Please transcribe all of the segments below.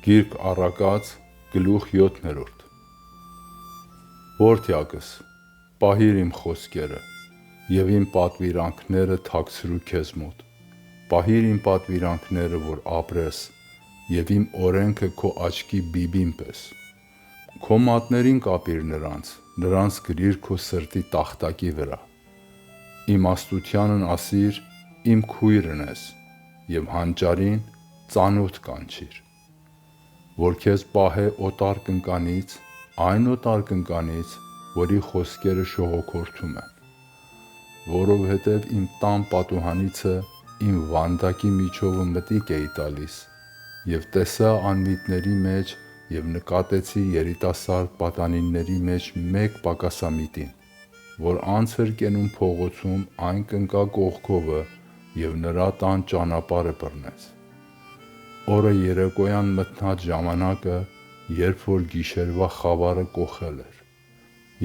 Գիրք Առակաց, գլուխ 7։ Որդյակս, պահիր իմ խոսքերը, և իմ պատվիրանքները թաքցրու քեզ մոտ, պահիր իմ պատվիրանքները, որ ապրես, և իմ օրենքը քո աչքի բիբին պես, քո մատներին կապիր նրանց գրիր քո սրտի տախտակի վրա, իմաստությանն ասիր, իմ քույրն ես, և հանճարին ծանոթ կանչիր, որ քեզ պահե օտար կնկանից, այն օտար կնկանից, որի խոսքերը շողոքորթում են, որովհետև իմ տան պատուհանիցը իմ վանդակի միջովը մտիկ էի տալիս, և տեսա անմիտների մեջ և նկատեցի երիտասարդ պատանիների մեջ մեկ պակասամիտին, որ անց էր կենում փողոցում այն կնկա կողքովը և նրա տան ճանապարհը բռնեց, օրը երեկոյան մթնած ժամանակը, երբ որ գիշերվա խավարը կոխել էր,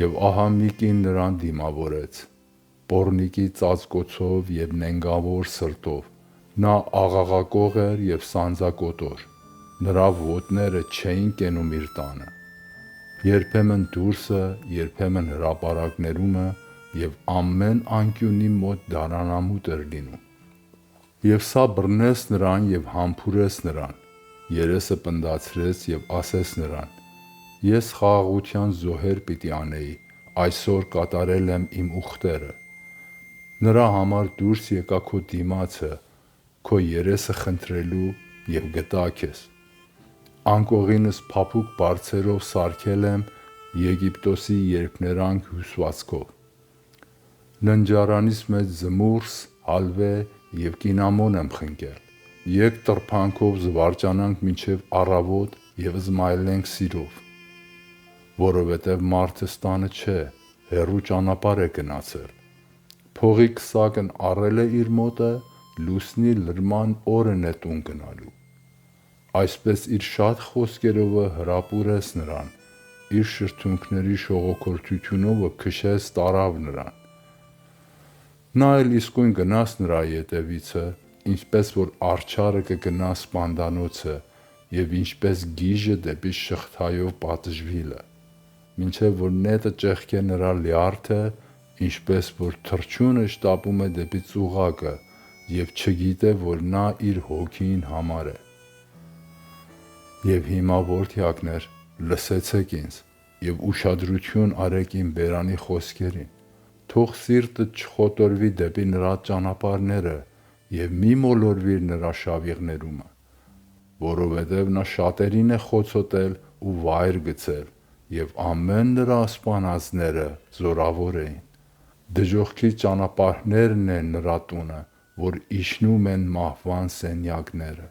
և ահա մի կին նրան դիմավորեց, պոռնիկի ծածկոցով և նենգավոր սրտով, նա աղաղակող էր և սանձակոտոր, նրա ոտները չէին կենում իր տանը, երբեմն դուրսը, երբեմն հրապարակներումը և ամեն անկյունի մոտ դարանամուտ էր լինում, և սա բռնեց նրան և համբուրեց նրան, երեսը պնդացրեց և ասեց նրան. ես խաղաղության զոհեր պիտի անեի, այսօր կատարել եմ իմ ուխտերը, նրա համար դուրս եկա քո դիմացը, քո երեսը խնդրելու և գտա քեզ, անկողինս փափուկ բարձերով սարքել եմ Եգիպտոսի երփներանգ հյուսվածքով, ննջարանիս մեջ զմուրս, հալվե և կինամոն եմ խնկել, եկ տրփանքով զվարճանանք մինչև առավոտ և զմայլենք սիրով, որովհետև մարդս տանը չէ, հեռու ճանապարհ է գնացել, փողի քսակն առել է իր մոտը, լուսնի լրման օրն է տուն գնալու, այսպես իր շատ խոսքերովը հրապուրեց նրան, իր շրթունքների շողոքորթությունովը քշեց տարավ նրան, նա էլ իսկույն գնաց նրա ետևիցը, ինչպես որ արջառը կգնա սպանդանոցը և ինչպես գիժը դեպի շղթայով պատժվիլը, մինչև որ նետը ճեղքե նրա լյարդը, ինչպես որ թռչյունը շտապում է դեպի ծուղակը և չգիտե, որ նա իր հոգին համար է։ Եվ հիմա որդյակներ, լսեցեք ինձ և ուշադրություն արեք իմ բերանի խոսքերին, թող սիրտդ չխոտորվի դեպի նրա ճանապարհները և մի մոլորվիր նրա շավիղներումը, որովհետև նա շատերին է խոցոտել ու վայր գցել և ամեն նրա սպանածները զորավոր էին, դժոխքի ճանապարհներն է նրա տունը, որ իջնում են մահվան սենյակները։